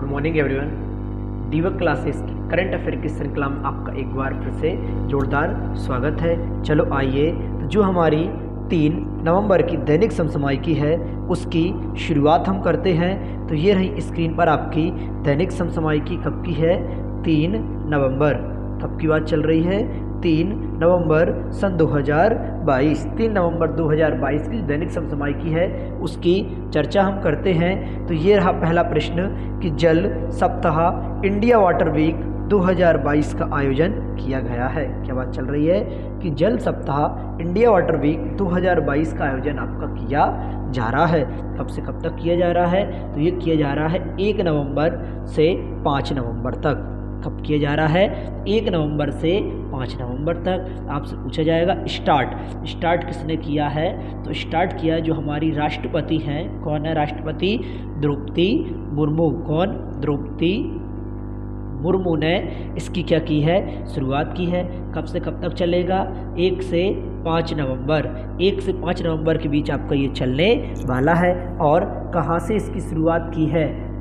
Good morning everyone. Deepak classes की current affair की श्रृंखला में आपका एक बार फिर से जोरदार स्वागत है। चलो आइए, तो जो हमारी 3 नवंबर की दैनिक समसामयिकी है उसकी शुरुआत हम करते हैं। तो ये रही स्क्रीन पर आपकी दैनिक समसामयिकी कब की है, 3 नवंबर। कब की बात चल रही है, 3 नवंबर सन 2022। 3 नवंबर 2022 की दैनिक समसामयिकी है उसकी चर्चा हम करते हैं। तो ये रहा पहला प्रश्न कि जल सप्ताह इंडिया वाटर वीक 2022 का आयोजन किया गया है। क्या बात चल रही है कि जल सप्ताह इंडिया वाटर वीक 2022 का आयोजन आपका किया जा रहा है। कब से कब तक किया जा रहा है, तो ये किया जा रहा है 1 नवंबर से 5 नवंबर तक। कब किया जा रहा है, 1 नवंबर से 5 नवंबर तक। आपसे पूछा जाएगा स्टार्ट किसने किया है, तो स्टार्ट किया जो हमारी राष्ट्रपति हैं। कौन है राष्ट्रपति, द्रौपदी मुर्मू। कौन, द्रौपदी मुर्मू ने इसकी क्या की है, शुरुआत की है। कब से कब तक चलेगा, 1 से 5 नवंबर। 1 से 5 नवंबर के बीच आपका ये चलने वाला है। और कहाँ से इसकी शुरुआत की है,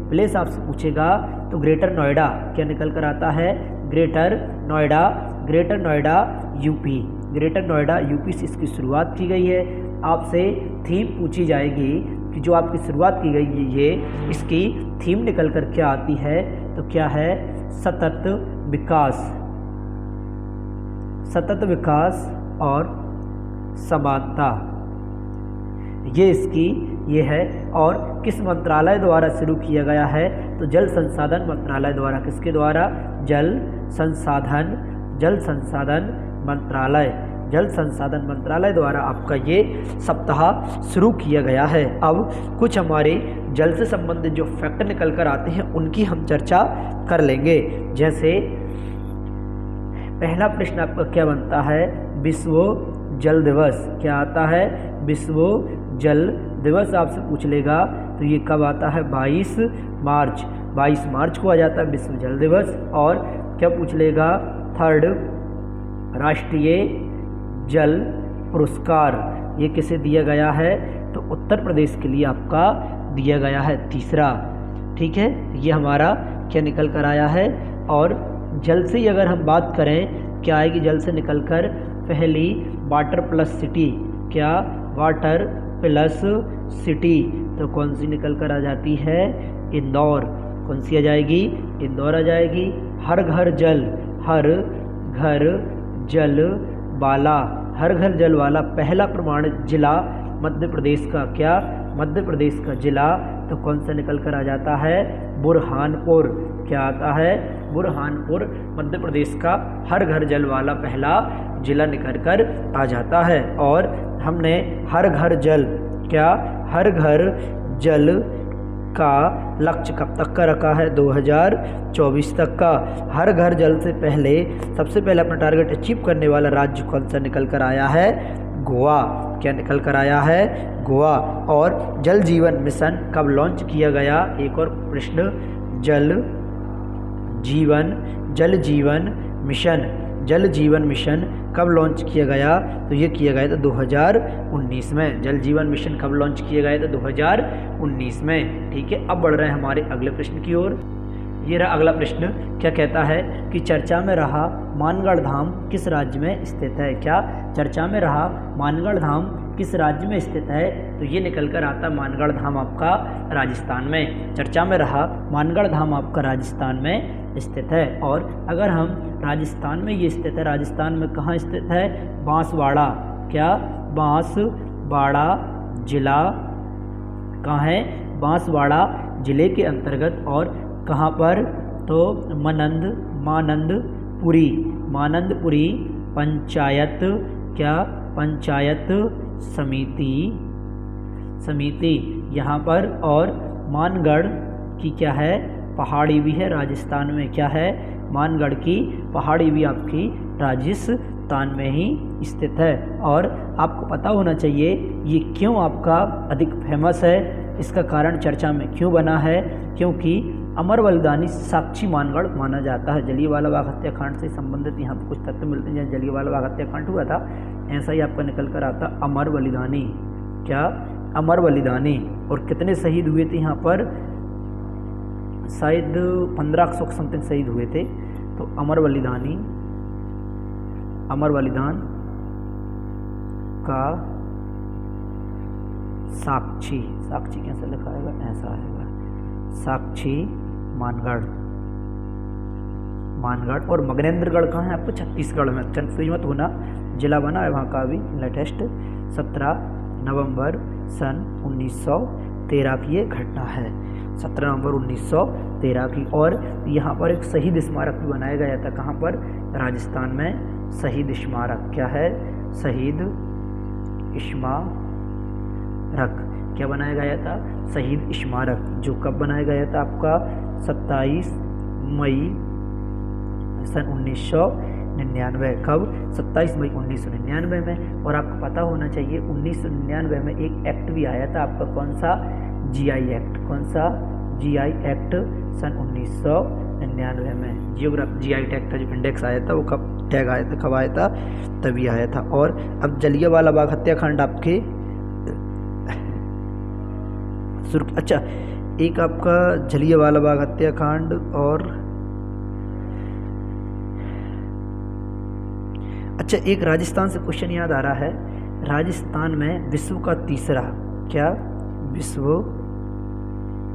प्लेस आपसे पूछेगा तो ग्रेटर नोएडा। क्या निकल कर आता है, greater Noida UP. Greater Noida UP से इसकी शुरुआत की गई है। आपसे थीम पूछी जाएगी कि जो आपकी शुरुआत की गई है ये, इसकी थीम निकल कर क्या आती है, तो क्या है, सतत विकास और समानता। ये है। और किस मंत्रालय द्वारा शुरू किया गया है, तो जल संसाधन मंत्रालय द्वारा। किसके द्वारा, जल संसाधन मंत्रालय द्वारा आपका ये सप्ताह शुरू किया गया है। अब कुछ हमारे जल से संबंधित जो फैक्ट निकल कर आते हैं उनकी हम चर्चा कर लेंगे। जैसे पहला प्रश्न आपका क्या बनता है, विश्व जल दिवस। क्या आता है, विश्व जल दिवस आपसे पूछ लेगा। तो ये कब आता है, 22 मार्च को आ जाता है विश्व जल दिवस। और क्या पूछ लेगा, 3rd राष्ट्रीय जल पुरस्कार ये किसे दिया गया है, तो उत्तर प्रदेश के लिए आपका दिया गया है, 3रा। ठीक है, ये हमारा क्या निकल कर आया है। और जल से ही अगर हम बात करें, क्या आएगी जल से निकल कर, पहली वाटर प्लस सिटी। क्या, वाटर प्लस सिटी। तो कौन सी निकल कर आ जाती है, इंदौर। कौन सी आ जाएगी, इंदौर आ जाएगी। हर घर जल वाला पहला प्रमाणित जिला मध्य प्रदेश का। क्या, मध्य प्रदेश का जिला। तो कौन सा निकल कर आ जाता है, बुरहानपुर। क्या आता है, बुरहानपुर मध्य प्रदेश का हर घर जल वाला पहला जिला निकल कर आ जाता है। और हमने हर घर जल का लक्ष्य कब तक का रखा है, 2024 तक का। हर घर जल से पहले सबसे पहले अपना टारगेट अचीव करने वाला राज्य कौन सा निकल कर आया है, गोवा। क्या निकल कर आया है, गोवा। और जल जीवन मिशन कब लॉन्च किया गया, एक और प्रश्न, जल जीवन मिशन कब लॉन्च किया गया, तो ये किया गया था 2019 में। जल जीवन मिशन कब लॉन्च किया गया था, 2019 में। ठीक है, अब बढ़ रहे हैं हमारे अगले प्रश्न की ओर। ये रहा अगला प्रश्न, क्या कहता है कि चर्चा में रहा मानगढ़ धाम किस राज्य में स्थित है। क्या, चर्चा में रहा मानगढ़ धाम किस राज्य में स्थित है, तो ये निकल कर आता मानगढ़ धाम आपका राजस्थान में। चर्चा में रहा मानगढ़ धाम आपका राजस्थान में स्थित है। और अगर हम राजस्थान में ये स्थित है, राजस्थान में कहाँ स्थित है, बांसवाड़ा। क्या, बांसवाड़ा जिला कहाँ है, बांसवाड़ा जिले के अंतर्गत। और कहाँ पर, तो मानंदपुरी पंचायत। क्या, पंचायत समिति यहाँ पर। और मानगढ़ की क्या है, पहाड़ी भी है राजस्थान में। क्या है, मानगढ़ की पहाड़ी भी आपकी राजस्थान में ही स्थित है। और आपको पता होना चाहिए ये क्यों आपका अधिक फेमस है, इसका कारण चर्चा में क्यों बना है, क्योंकि अमर बलिदानी साक्षी मानगढ़ माना जाता है। जलियांवाला बाग हत्याकांड से संबंधित यहाँ पर कुछ तथ्य मिलते हैं। जहाँ जलियांवाला बाग हत्याकांड हुआ था, ऐसा ही आपका निकल कर आता अमर बलिदानी। क्या, अमर बलिदानी। और कितने शहीद हुए थे यहाँ पर, शायद 1500 के समथिंग शहीद हुए थे। तो अमर बलिदान का साक्षी कैसे लिखा आएगा, ऐसा आएगा, साक्षी मानगढ़ और मगनेंद्रगढ़ कहाँ है आपको, छत्तीसगढ़ में, कंफ्यूज मत होना, जिला बना है वहाँ का अभी लेटेस्ट। 17 नवंबर सन 1913 की ये घटना है, 17 नवंबर 1913 की। और यहाँ पर एक शहीद स्मारक भी बनाया गया था, कहाँ पर, राजस्थान में शहीद स्मारक। क्या है, शहीद स्मारक क्या बनाया गया था, शहीद स्मारक, जो कब बनाया गया था आपका 27 मई सन 1999। कब, 27 मई 1999 में। और आपको पता होना चाहिए 1999 में एक एक्ट भी आया था आपका, कौन सा, GI एक्ट। कौन सा, GI एक्ट सन 1999 में। GI टैग का जो इंडेक्स आया था वो कब टैग आया था, कब आया था, तभी आया था। और अब जलियांवाला बाग हत्याकांड आपके अच्छा, एक आपका जलियांवाला बाग हत्याकांड और अच्छा, एक राजस्थान से क्वेश्चन याद आ रहा है, राजस्थान में विश्व का तीसरा, क्या, विश्व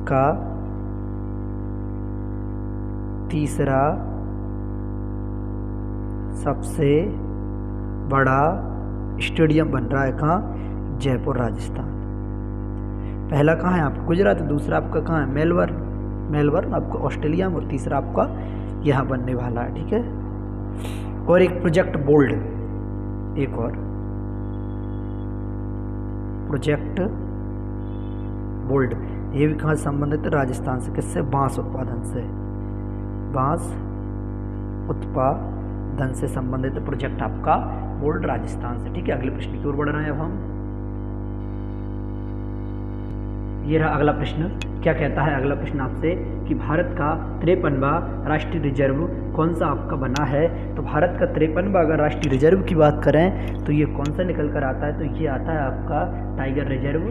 का तीसरा सबसे बड़ा स्टेडियम बन रहा है, कहाँ, जयपुर राजस्थान। पहला कहाँ है आपका, गुजरात, दूसरा आपका कहाँ है, मेलबर्न आपका ऑस्ट्रेलिया में, और तीसरा आपका यहाँ बनने वाला है। ठीक है। और एक प्रोजेक्ट बोल्ड, एक और प्रोजेक्ट बोल्ड, ये भी कहाँ संबंधित है, राजस्थान से। किससे, बांस उत्पादन से, बांस उत्पादन से संबंधित प्रोजेक्ट आपका बोल्ड राजस्थान से। ठीक है, अगले प्रश्न की ओर बढ़ रहे हैं अब हम। ये रहा अगला प्रश्न। क्या कहता है अगला प्रश्न आपसे कि भारत का 53वां राष्ट्रीय रिजर्व कौन सा आपका बना है। तो भारत का 53वां अगर राष्ट्रीय रिजर्व की बात करें तो ये कौन सा निकल कर आता है, तो ये आता है आपका tiger reserve,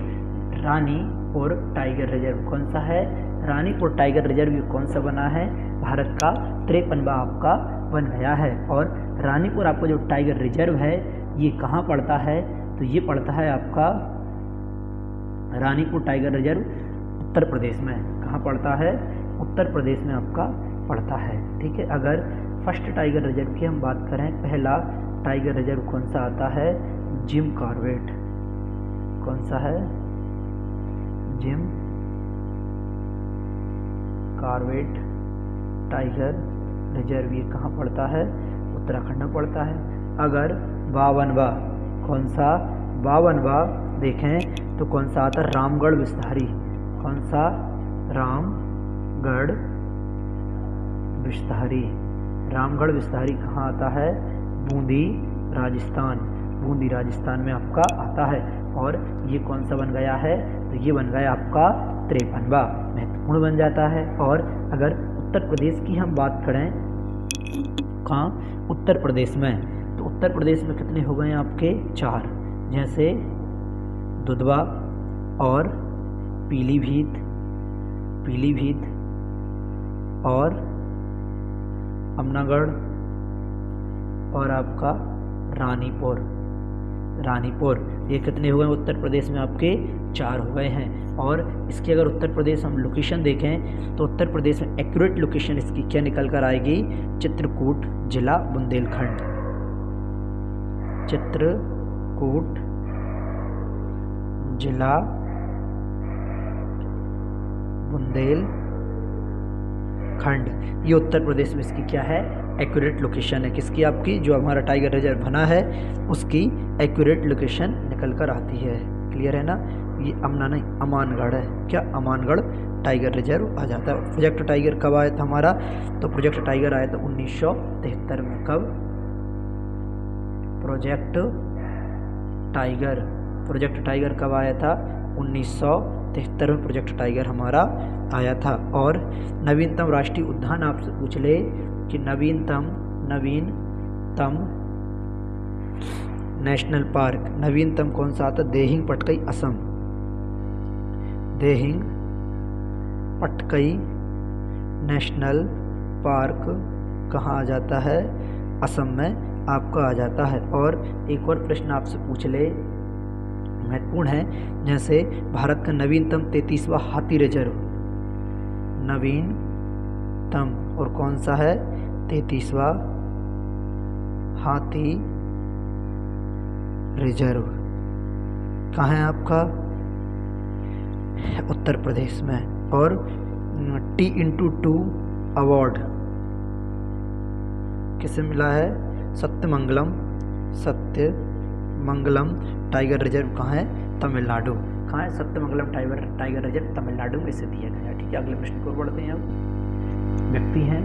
Ranipur tiger reserve. कौन सा है, रानीपुर टाइगर रिजर्व। ये कौन सा बना है, भारत का 53वां आपका बन गया है। और रानीपुर आपका जो टाइगर रिजर्व है ये कहाँ पड़ता है, तो ये पड़ता है आपका रानीपुर टाइगर रिजर्व उत्तर प्रदेश में। कहाँ पड़ता है, उत्तर प्रदेश में आपका पड़ता है। ठीक है। अगर फर्स्ट टाइगर रिजर्व की हम बात करें, पहला टाइगर रिजर्व कौन सा आता है, जिम कॉर्बेट। कौन सा है, जिम कॉर्बेट टाइगर रिजर्व। ये कहाँ पड़ता है, उत्तराखंड में पड़ता है। अगर 52वां, कौन सा 52वां देखें तो कौन सा आता है, रामगढ़ विस्तारी। कौन सा, रामगढ़ विस्तारी। रामगढ़ विस्तारी कहाँ आता है, बूंदी राजस्थान। बूंदी राजस्थान में आपका आता है। और ये कौन सा बन गया है, तो ये बन गया आपका 53वां, महत्वपूर्ण बन जाता है। और अगर उत्तर प्रदेश की हम बात करें, कहाँ, उत्तर प्रदेश में, तो उत्तर प्रदेश में कितने हो गए आपके, 4, जैसे दुधवा और पीलीभीत और अमनागढ़ और आपका रानीपुर। ये कितने हो गए उत्तर प्रदेश में आपके, 4 हो गए हैं। और इसकी अगर उत्तर प्रदेश हम लोकेशन देखें तो उत्तर प्रदेश में एक्यूरेट लोकेशन इसकी क्या निकल कर आएगी, चित्रकूट जिला बुंदेलखंड। चित्रकूट जिला बुंदेलखंड, ये उत्तर प्रदेश में इसकी क्या है, एक्यूरेट लोकेशन है। किसकी, आपकी जो हमारा टाइगर रिजर्व बना है उसकी एक्यूरेट लोकेशन निकल कर आती है। क्लियर है ना। ये अमानगढ़ है, क्या, अमानगढ़ टाइगर रिजर्व आ जाता है। प्रोजेक्ट टाइगर कब आया था हमारा, तो प्रोजेक्ट टाइगर आया था 1973 में। कब, प्रोजेक्ट टाइगर कब आया था, 1973 में प्रोजेक्ट टाइगर हमारा आया था। और नवीनतम राष्ट्रीय उद्यान आपसे पूछ ले कि नवीनतम नेशनल पार्क, नवीनतम कौन सा आता, देहिंग पटकई असम। देहिंग पटकई नेशनल पार्क कहाँ आ जाता है, असम में आपका आ जाता है। और एक और प्रश्न आपसे पूछ ले, महत्वपूर्ण है, जैसे भारत का नवीनतम 33वां हाथी रिजर्व, नवीनतम और कौन सा है, 33वां हाथी रिजर्व कहाँ है आपका, उत्तर प्रदेश में। और T/2 अवार्ड किसे मिला है, सत्यमंगलम टाइगर रिजर्व कहाँ है, तमिलनाडु। कहाँ है सत्यमंगलम टाइगर रिजर्व, तमिलनाडु में इसे दिया गया। ठीक है, अगले प्रश्न को बढ़ते हैं। अब व्यक्ति हैं,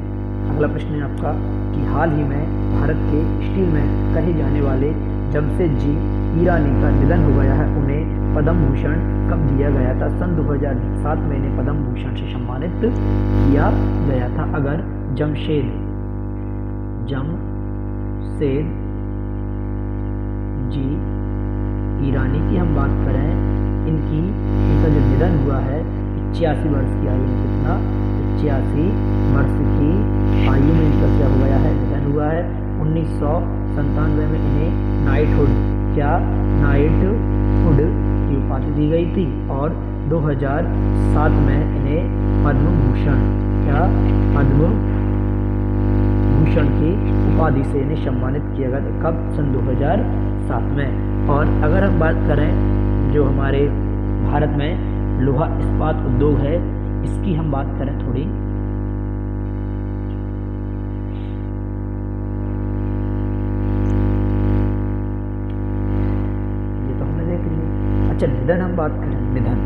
अगला प्रश्न है आपका कि हाल ही में भारत के स्टील में कहे जाने वाले जमशेदजी ईरानी का निधन हो गया है, उन्हें पद्म भूषण कब दिया गया था। सन 2007 में इन्हें पद्म भूषण से सम्मानित किया गया था। अगर जमशेद जी ईरानी की हम बात करें, इनका जो निधन हुआ है 85 वर्ष की आयु में, कितना, 85 वर्ष की आयु में इनका क्या हो गया है, निधन हुआ है। 1997 में इन्हें नाइटहुड की उपाधि दी गई थी। और 2007 में इन्हें पद्म भूषण की उपाधि से इन्हें सम्मानित किया गया था। कब, सन 2007 में। और अगर हम बात करें जो हमारे भारत में लोहा इस्पात उद्योग है, इसकी हम बात करें थोड़ी, ये तो हमने देख लिया। अच्छा, निधन हम बात करें, निधन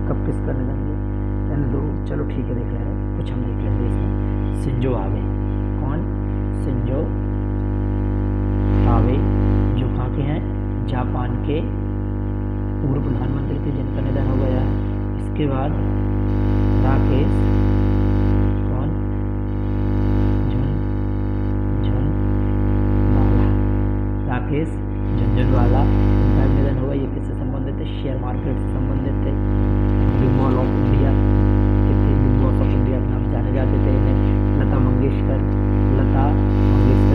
कब किसका निधन हुआ, चलो ठीक है, देख रहे हैं कुछ हम देख लेते हैं। शिंजो आबे, कौन, शिंजो आबे, जो कहाँ के हैं, जापान के पूर्व प्रधानमंत्री थे, जिनका निधन हो गया है। इसके बाद राकेश, कौन, राकेश झुनझुनवाला, इनका निधन हुआ। ये किससे संबंधित थे, शेयर मार्केट से संबंधित थे। बिग मॉल ऑफ इंडिया के नाम जाने जाते थे इन्हें। लता मंगेशकर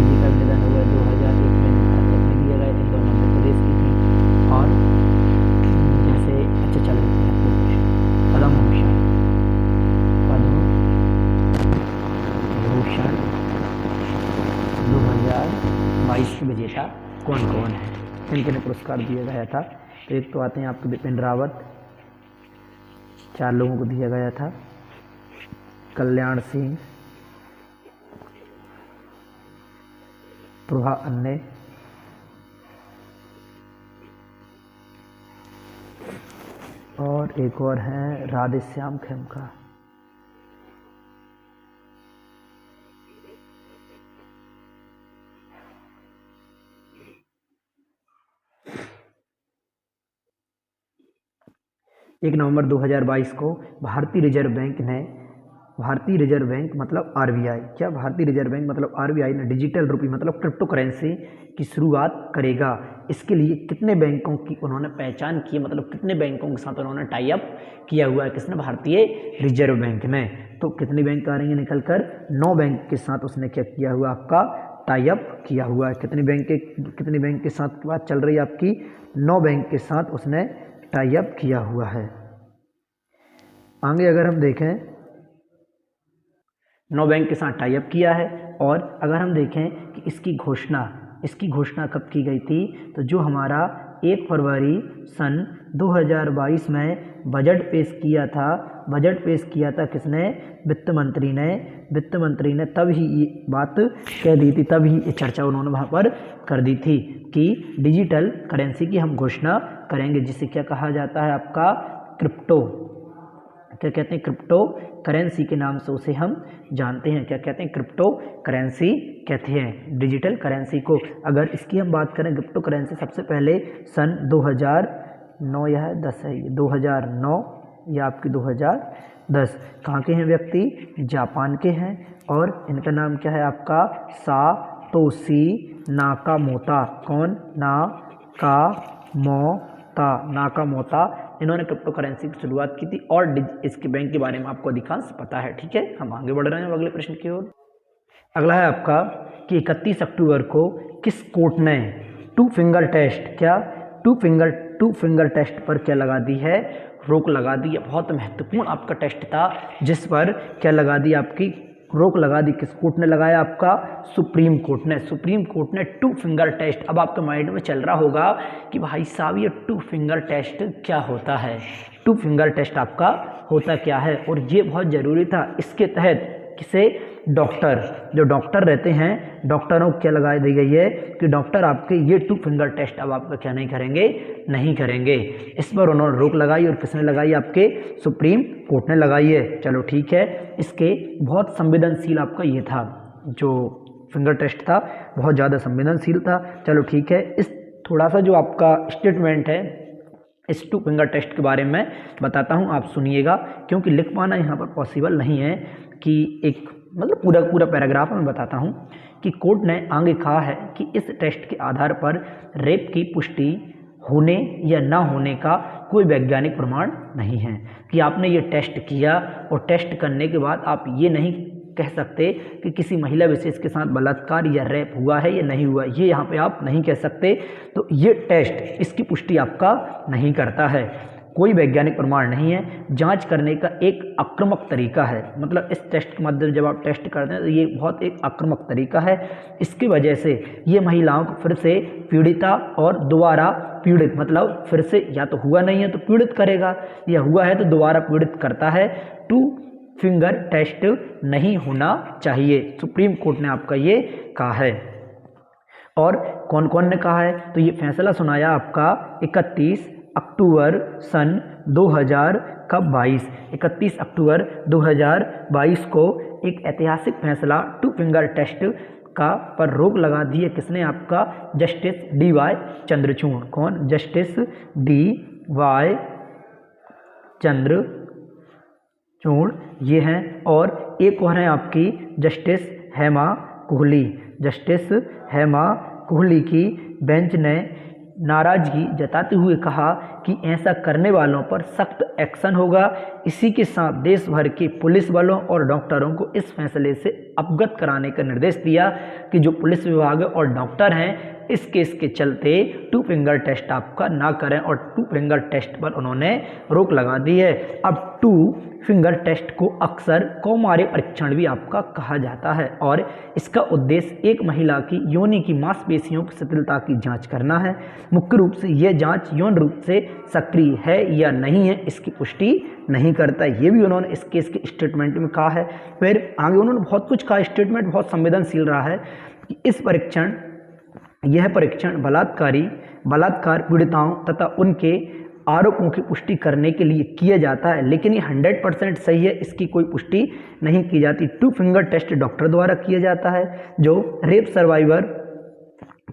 जी का निधन हुआ 2001 में, भारत रत्न दिया गया, इन दोनों मध्य प्रदेश की थी। और जैसे अच्छा चल रहे हैं पद्म भूषण 2022 के विजेता कौन कौन है, इनके पुरस्कार दिया गया था। तो एक तो आते हैं आपको बिपिन रावत, 4 लोगों को दिया गया था। कल्याण सिंह, प्रभा अन्ने, और एक और है राधेश्याम खेमका। एक नवंबर 2022 को भारतीय रिजर्व बैंक मतलब आरबीआई, क्या, भारतीय रिजर्व बैंक मतलब आरबीआई ने डिजिटल रुपये मतलब क्रिप्टो करेंसी की शुरुआत करेगा। इसके लिए कितने बैंकों की उन्होंने पहचान की, मतलब कितने बैंकों के साथ उन्होंने टाई अप किया हुआ है, किसने, भारतीय रिजर्व बैंक ने। तो कितने बैंक आ रही हैं निकल कर, 9 बैंक के साथ उसने क्या किया हुआ, आपका टाई अप किया हुआ है। कितने बैंक के साथ बात चल रही है आपकी, 9 बैंक के साथ उसने टाई अप किया हुआ है। आगे अगर हम देखें, 9 बैंक के साथ टाई अप किया है। और अगर हम देखें कि इसकी घोषणा कब की गई थी, तो जो हमारा 1 फरवरी सन 2022 में बजट पेश किया था किसने, वित्त मंत्री ने तब ही ये बात कह दी थी, तब ही ये चर्चा उन्होंने वहाँ पर कर दी थी कि डिजिटल करेंसी की हम घोषणा करेंगे, जिसे क्या कहा जाता है, आपका क्रिप्टो, क्या कहते हैं, क्रिप्टो करेंसी के नाम से उसे हम जानते हैं। क्या कहते हैं, क्रिप्टो करेंसी कहते हैं डिजिटल करेंसी को। अगर इसकी हम बात करें, क्रिप्टो करेंसी सबसे पहले सन 2009 या 10 है, 2009 या आपकी 2010, कहाँ के हैं व्यक्ति, जापान के हैं। और इनका नाम क्या है, आपका सातोशी नाकामोतो। कौन, नाकामोतो इन्होंने क्रिप्टो करेंसी की शुरुआत की थी और इसके बैंक के बारे में आपको अधिकांश पता है। ठीक है, हम आगे बढ़ रहे हैं अगले प्रश्न की ओर। अगला है आपका कि 31 अक्टूबर को किस कोर्ट ने टू फिंगर टेस्ट पर क्या लगा दी है, रोक लगा दी है। बहुत महत्वपूर्ण आपका टेस्ट था जिस पर क्या लगा दी, आपकी रोक लगा दी। किस कोर्ट ने लगाया, आपका सुप्रीम कोर्ट ने टू फिंगर टेस्ट। अब आपके माइंड में चल रहा होगा कि भाई साहब ये टू फिंगर टेस्ट क्या होता है, टू फिंगर टेस्ट आपका होता क्या है, और ये बहुत ज़रूरी था। इसके तहत किसे, जो डॉक्टर रहते हैं, डॉक्टरों को क्या लगा दी गई है कि डॉक्टर आपके ये टू फिंगर टेस्ट अब आपका क्या नहीं करेंगे। इस पर उन्होंने रोक लगाई और किसने लगाई, आपके सुप्रीम कोर्ट ने लगाई है। चलो ठीक है, इसके बहुत संवेदनशील आपका ये था, जो फिंगर टेस्ट था बहुत ज़्यादा संवेदनशील था। चलो ठीक है, इस थोड़ा सा जो आपका स्टेटमेंट है इस टू फिंगर टेस्ट के बारे में बताता हूँ, आप सुनिएगा, क्योंकि लिख पाना यहाँ पर पॉसिबल नहीं है कि एक मतलब पूरा पैराग्राफ में बताता हूँ कि कोर्ट ने आगे कहा है कि इस टेस्ट के आधार पर रेप की पुष्टि होने या ना होने का कोई वैज्ञानिक प्रमाण नहीं है, कि आपने ये टेस्ट किया और टेस्ट करने के बाद आप ये नहीं कह सकते कि किसी महिला विशेष के साथ बलात्कार या रेप हुआ है या नहीं हुआ, ये यहाँ पे आप नहीं कह सकते। तो ये टेस्ट इसकी पुष्टि आपका नहीं करता है, कोई वैज्ञानिक प्रमाण नहीं है, जांच करने का एक आक्रामक तरीका है। मतलब इस टेस्ट के माध्यम जब आप टेस्ट करते हैं तो ये बहुत एक आक्रामक तरीका है। इसकी वजह से ये महिलाओं को फिर से पीड़िता और दोबारा पीड़ित, मतलब फिर से या तो हुआ नहीं है तो पीड़ित करेगा, या हुआ है तो दोबारा पीड़ित करता है। टू फिंगर टेस्ट नहीं होना चाहिए, सुप्रीम कोर्ट ने आपका ये कहा है। और कौन कौन ने कहा है, तो ये फैसला सुनाया आपका 31 अक्टूबर सन 31 अक्टूबर 2022 को एक ऐतिहासिक फैसला टू फिंगर टेस्ट का पर रोक लगा दी है। किसने, आपका जस्टिस DY चंद्रचूड़। कौन, जस्टिस DY चंद्रचूड़ ये हैं। और एक और हैं आपकी जस्टिस हेमा कोहली की बेंच ने नाराजगी जताते हुए कहा कि ऐसा करने वालों पर सख्त एक्शन होगा। इसी के साथ देश भर के पुलिस बलों और डॉक्टरों को इस फैसले से अवगत कराने का निर्देश दिया कि जो पुलिस विभाग और डॉक्टर हैं इस केस के चलते टू फिंगर टेस्ट आपका ना करें, और टू फिंगर टेस्ट पर उन्होंने रोक लगा दी है। अब टू फिंगर टेस्ट को अक्सर कौमार्य परीक्षण भी आपका कहा जाता है, और इसका उद्देश्य एक महिला की योनि की मांसपेशियों की शिथिलता की जांच करना है। मुख्य रूप से यह जांच यौन रूप से सक्रिय है या नहीं है इसकी पुष्टि नहीं करता। ये भी उन्होंने इस केस के स्टेटमेंट में कहा है। फिर आगे उन्होंने बहुत कुछ कहा, स्टेटमेंट बहुत संवेदनशील रहा है कि यह परीक्षण बलात्कार पीड़िताओं तथा उनके आरोपों की पुष्टि करने के लिए किया जाता है, लेकिन ये 100% सही है, इसकी कोई पुष्टि नहीं की जाती। टू फिंगर टेस्ट डॉक्टर द्वारा किया जाता है जो रेप सर्वाइवर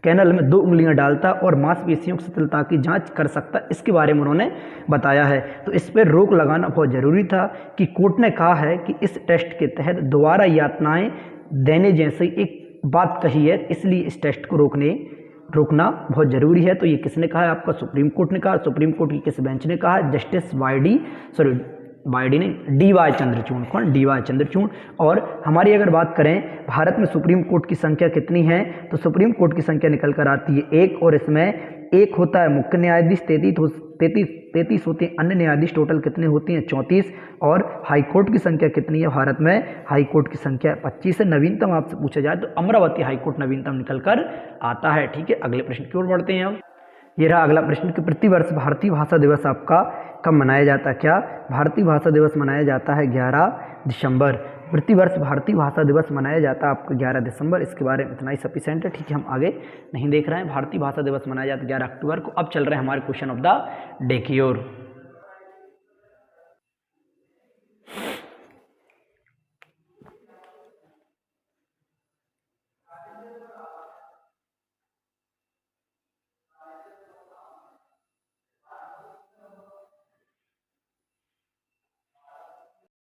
कैनल में 2 उंगलियां डालता और मांसपेशियों की शिथिलता की जांच कर सकता, इसके बारे में उन्होंने बताया है। तो इस पर रोक लगाना बहुत ज़रूरी था कि कोर्ट ने कहा है कि इस टेस्ट के तहत दोबारा यातनाएं देने जैसी एक बात कही है, इसलिए इस टेस्ट को रोकना बहुत ज़रूरी है। तो ये किसने कहा है, आपका सुप्रीम कोर्ट ने कहा। सुप्रीम कोर्ट की किस बेंच ने कहा है, जस्टिस DY चंद्रचूड़। कौन, DY चंद्रचूड़। और हमारी अगर बात करें भारत में सुप्रीम कोर्ट की संख्या कितनी है, तो सुप्रीम कोर्ट की संख्या निकल कर आती है 1, और इसमें 1 होता है मुख्य न्यायाधीश, 33 होते हैं अन्य न्यायाधीश, टोटल कितने होती हैं 34। और हाई कोर्ट की संख्या कितनी है भारत में, हाई कोर्ट की संख्या 25 है। नवीनतम आपसे पूछा जाए तो अमरावती हाई कोर्ट नवीनतम निकल कर आता है। ठीक है, अगले प्रश्न की ओर बढ़ते हैं हम। ये रहा अगला प्रश्न कि प्रतिवर्ष भारतीय भाषा दिवस आपका कब मनाया जाता है। क्या, भारतीय भाषा दिवस मनाया जाता है 11 दिसंबर। प्रतिवर्ष भारतीय भाषा दिवस मनाया जाता है आपका 11 दिसंबर। इसके बारे में इतना ही सफिशिएंट है। ठीक है, हम आगे नहीं देख रहे हैं। भारतीय भाषा दिवस मनाया जाता है 11 अक्टूबर को। अब चल रहे हैं हमारे क्वेश्चन ऑफ द डे की ओर।